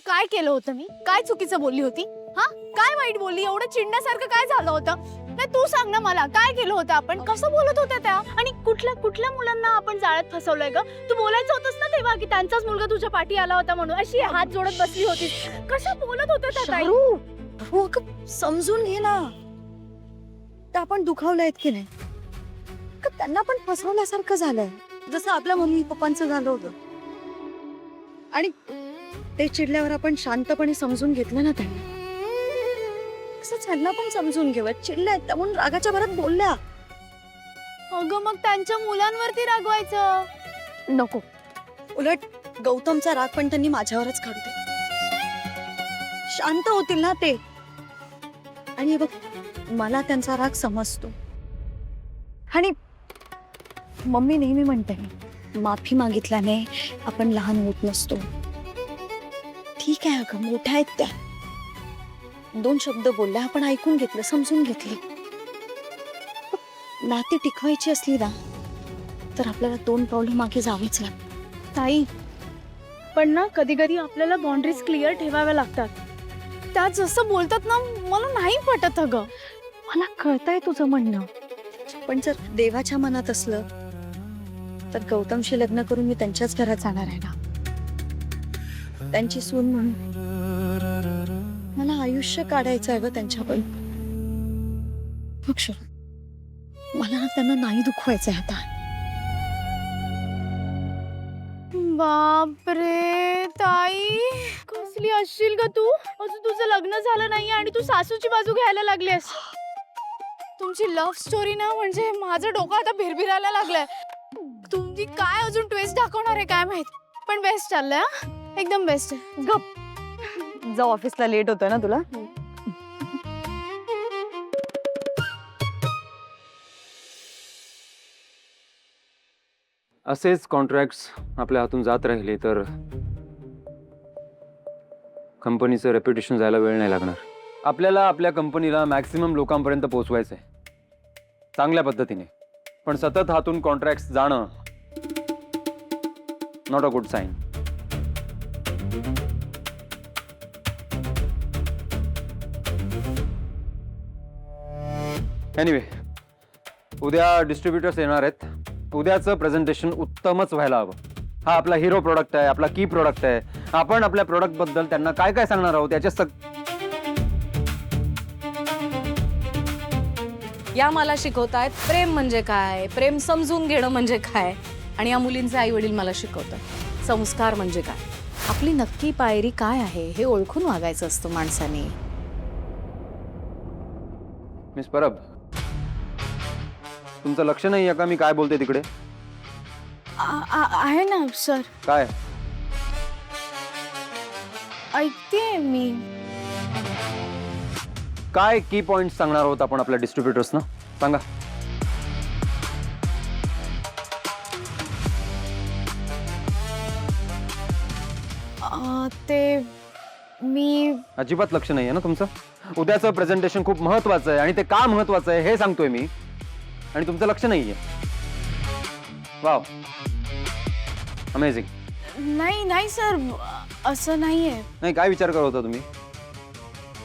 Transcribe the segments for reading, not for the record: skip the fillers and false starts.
काय केलं होतं मी? काय चुकीचं बोलली होती? हा, काय वाईट बोलली? एवढं चिडण्यासारखं काय झालं होतं? नाही तू सांग ना मला, काय केलं होतं आपण? कसं बोलत होत्या त्या? आणि कुठल्या मुलांना आपण जाळ्यात फसवलंय ग? तू बोलायचं होतंस ना तेव्हा की त्यांचाच मुलगा तुझ्या पाठी आला होता म्हणून. अशी हात जोडत बसली होती. कसं बोलत होत्या त्या ताई? हो अगं, समजून घे ना. त्या आपण दुखावलंय की नाही, का त्यांना पण फसवल्यासारखं झालंय, जसं आपल्या मम्मी पप्पांचं झालं होतं. आणि ते चिडल्यावर आपण शांतपणे समजून घेतलं ना त्यांनी. कसं त्यांना पण समजून घेऊया, चिडल्यात त्या म्हणून रागाच्या भरात बोलल्या. अगं मग त्यांच्या मुलांवरती रागवायचं नको. उलट गौतमचा राग पण त्यांनी माझ्यावरच काढू दे. शांत होतील ना ते. आणि हे बघ, मला त्यांचा राग समजतो. आणि मम्मी नेहमी म्हणते, माफी मागितल्याने आपण लहान होत नसतो. ठीक आहे अगं, मोठ्या आहेत त्या. 2 शब्द बोलल्या, आपण ऐकून घेतलं, समजून घेतले. नाती टिकवायची असली ना, तर आपल्याला 2 पावलं मागे जावेच लागतं. ताई, पण ना कधी कधी आपल्याला बाउंड्रीज क्लिअर ठेवाव्या लागतात. त्या जसं बोलतात ना, मला नाही पटत अगं. मला कळतंय तुझं म्हणणं, पण जर देवाच्या मनात असलं तर गौतमशी लग्न करून मी त्यांच्याच घरात जाणार आहे ना. त्यांची सून म्हणून मला आयुष्य काढायचं आहे ग त्यांच्याकडून. मला ना त्यांना नाही दुखवायचंय आता. बापरे ताई, कसली असशील ग तू? अजून तुझं लग्न झालं नाहीये आणि तू सासूची बाजू घ्यायला लागलीस. तुमची लव्ह स्टोरी ना, म्हणजे माझं डोकं आता भिरभिरायला लागलंय. तुम्ही काय अजून ट्विस्ट दाखवणार आहे काय माहित. पण बेस्ट चाललंय हा, एकदम बेस्ट. गप जाऊ, ऑफिसला लेट होतोय ना तुला. असेच कॉन्ट्रॅक्ट्स आपल्या हातून जात राहिले तर कंपनीचं रेप्युटेशन जायला वेळ नाही लागणार. आपल्याला आपल्या कंपनीला मॅक्सिमम लोकांपर्यंत पोहोचवायचं आहे चांगल्या पद्धतीने. पण सतत हातून कॉन्ट्रॅक्ट्स जाणं not a good sign. Anyway, उद्या डिस्ट्रीब्युटर्स येणार आहेत. उद्याचं प्रेझेंटेशन उत्तमच व्हायला हवं. हा आपला हिरो प्रोडक्ट आहे, आपला की प्रोडक्ट आहे. आपण आपल्या प्रोडक्ट बद्दल त्यांना काय काय सांगणार आहोत याच्या या मला शिकवतायत प्रेम म्हणजे काय, प्रेम समजून घेणं म्हणजे काय. आणि या मुलींचे आई वडील मला शिकवतात संस्कार म्हणजे काय. आपली नक्की पायरी काय आहे हे ओळखून वागायचं असतं माणसाने. मिस परब, तुमचं लक्ष नाही आहे का मी काय बोलते तिकडे? आहे ना सर, काय ऐकते मी. काय की पॉइंट सांगणार आहोत आपण आपल्या डिस्ट्रीब्युटर्सना? सांगा. ते मी अजिबात लक्ष नाही आहे ना तुमचं? उद्याचं प्रेझेंटेशन खूप महत्वाचं आहे आणि ते का महत्वाचं आहे हे सांगतोय मी, आणि तुमचं लक्ष नाहीये. Wow, amazing. नाही सर, असं नाहीये. नाही, काय विचार करत होता तुम्ही?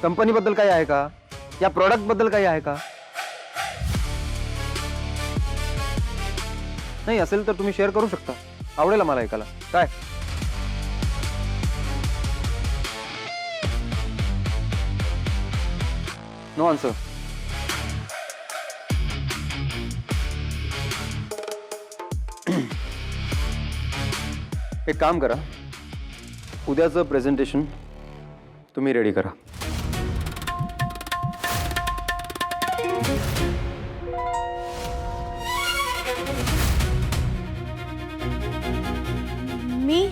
कंपनी बद्दल काही आहे का? या प्रोडक्ट बद्दल काही आहे का? नाही असेल तर तुम्ही शेअर करू शकता, आवडेल मला ऐकायला. काय नो आन्सर? एक काम करा, उद्याचं प्रेझेंटेशन तुम्ही रेडी करा. मी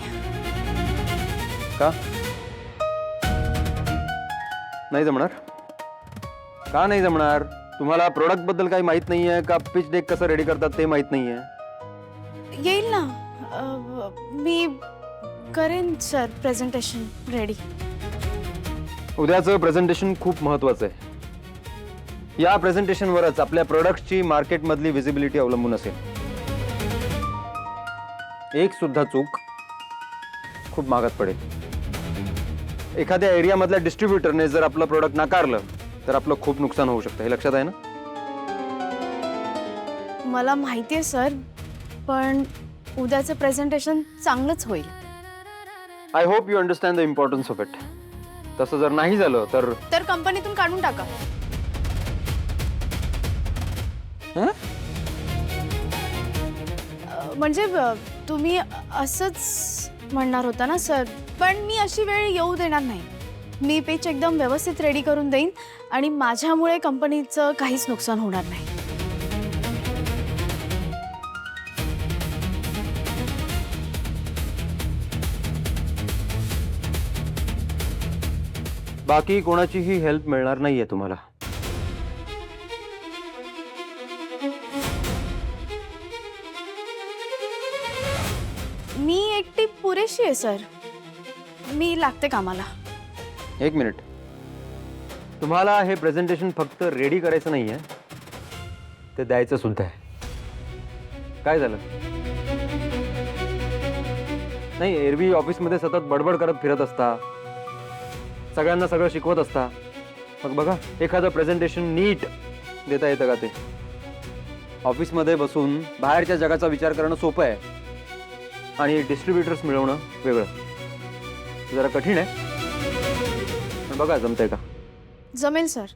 का नाही जमणार? का नाही जमणार? तुम्हाला प्रोडक्ट बद्दल काही माहित नाहीये का? पिच डेक कसं रेडी करतात ते माहित नाहीये? येईल ना. मी करेन सर प्रेझेंटेशन रेडी. उद्याचं प्रेझेंटेशन खूप महत्वाचं आहे. या प्रेझेंटेशनवरच आपल्या प्रोडक्टची मार्केटमधली विजिबिलिटी अवलंबून असेल. एक सुद्धा चूक खूप महागात पडेल. एखाद्या एरियामधल्या डिस्ट्रीब्युटरने जर आपलं प्रोडक्ट नाकारलं तर आपलं खूप नुकसान होऊ शकतं, हे लक्षात आहे ना? मला माहिती आहे सर, पण उद्याचं प्रेझेंटेशन चांगलंच होईल. I hope you understand the importance of it. तसं जर नाही झालं तर कंपनीतून काढून टाका. म्हणजे तुम्ही असंच म्हणणार होता ना सर, पण मी अशी वेळ येऊ देणार नाही. मी पिच एकदम व्यवस्थित रेडी करून देईन आणि माझ्यामुळे कंपनीचं काहीच नुकसान होणार नाही. बाकी कोणाचीही हेल्प मिळणार नाहीये तुम्हाला. मी एकटी पुरेशी आहे सर. मी लागते कामाला. एक मिनिट, तुम्हाला हे प्रेझेंटेशन फक्त रेडी करायचं नाहीये, ते द्यायचं सुद्धा आहे. काय झालं? नाही, एरवी ऑफिसमध्ये सतत बडबड करत फिरत असता, सगळ्यांना सगळं शिकवत असता. मग बघा, एखादं प्रेझेंटेशन नीट देता येतं का ते? ऑफिसमध्ये बसून बाहेरच्या जगाचा विचार करणं सोपं आहे आणि डिस्ट्रीब्युटर्स मिळवणं वेगळं. जरा कठीण आहे, पण बघा जमतंय का? जमेल सर.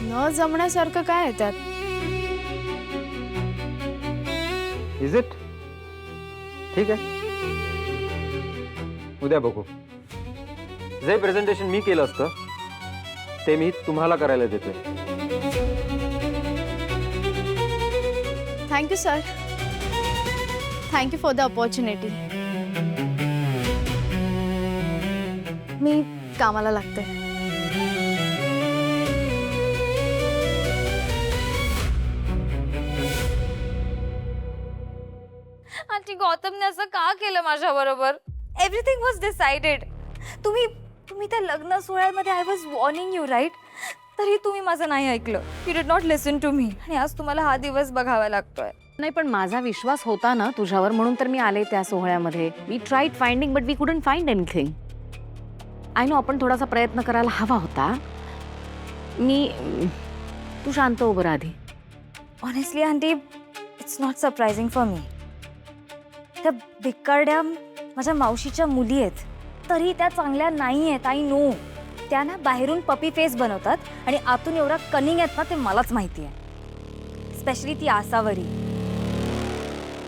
न जमण्यासारखं काय आहे त्यात? Is it? ठीक आहे, उद्या बघू. जे प्रेझेंटेशन मी केलं असतं ते मी तुम्हाला करायला देतोय. Thank you sir. Thank you for the opportunity. मी कामाला लागते. आंटी, गौतमने असं का केलं माझ्या बरोबर? Everything was decided. तुम्ही त्या लग्न सोहळ्यामध्ये I was warning you right, तरी तुम्ही माझं नाही ऐकलं. You did not listen to me. आणि आज तुम्हाला हा दिवस बघावा लागतोय. नाही, पण माझा विश्वास होता ना तुझ्यावर, म्हणून तर मी आले त्या सोहळ्यामध्ये. We tried finding but we couldn't find anything. I know आपण थोडासा प्रयत्न करायला हवा होता. तू शांत हो बरं आधी. Honestly aunty, it's not surprising for me. त्या भिकारड्या माझ्या मावशीच्या मुली आहेत, तरी त्या चांगल्या नाही आहेत. I know. त्या ना बाहेरून पपी फेस बनवतात आणि आतून एवढा कनिंग आहेत ना, ते मलाच माहिती आहे. स्पेशली ती आसावरी.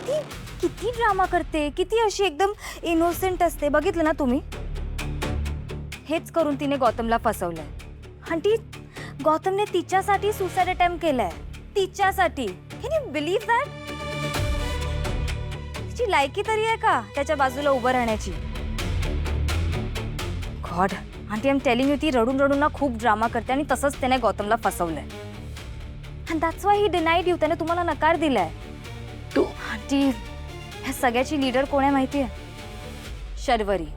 ती किती ड्रामा करते, किती अशी एकदम इनोसेंट असते. बघितलं ना तुम्ही? हेच करून तिने गौतमला फसवलंय. आंटी, गौतमने तिच्यासाठी सुसाईड अटेम्प्ट केलाय. तिच्यासाठी. Can you believe that? तिची लायकी तरी आहे का त्याच्या बाजूला उभं राहण्याची? God, aunty, I am telling you, ती रडून रडून ना खूप ड्रामा करते आणि तसंच त्याने गौतमला फसवलंय. And that's why he denied you. त्याने तुम्हाला नकार दिलाय. तू आंटी, ह्या सगळ्याची लीडर कोण आहे माहिती आहे? शर्वरी.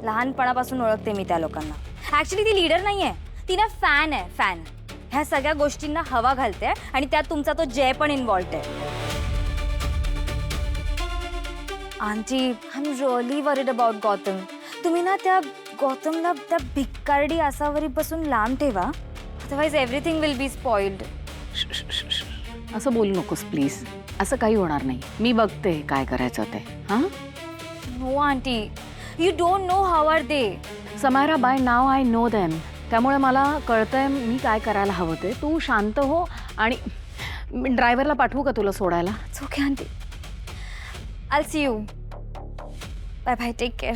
लहानपणापासून ओळखते मी त्या लोकांना. ऍक्च्युली ती लीडर नाहीये, ती ना फॅन आहे. फॅन. ह्या सगळ्या गोष्टींना हवा घालते आणि त्यात तुमचा तो जय पण इन्व्हॉल्व्ड आहे. Aunty, I am really worried about Gautam. तुम्ही ना त्या गौतमला त्या भिकारडी आसावरीपासून लांब ठेवा, otherwise everything will be spoiled. असं बोलू नकोस प्लीज. असं काही होणार नाही. मी बघते काय करायचं ते. हां, no aunty, you don't know how are they. Samaira, by now I know them. त्यामुळे मला कळतंय मी काय करायला हवं ते. तू शांत हो. आणि ड्रायव्हरला पाठवू का तुला सोडायला? It's okay aunty. I see you. Bye bye. Take care.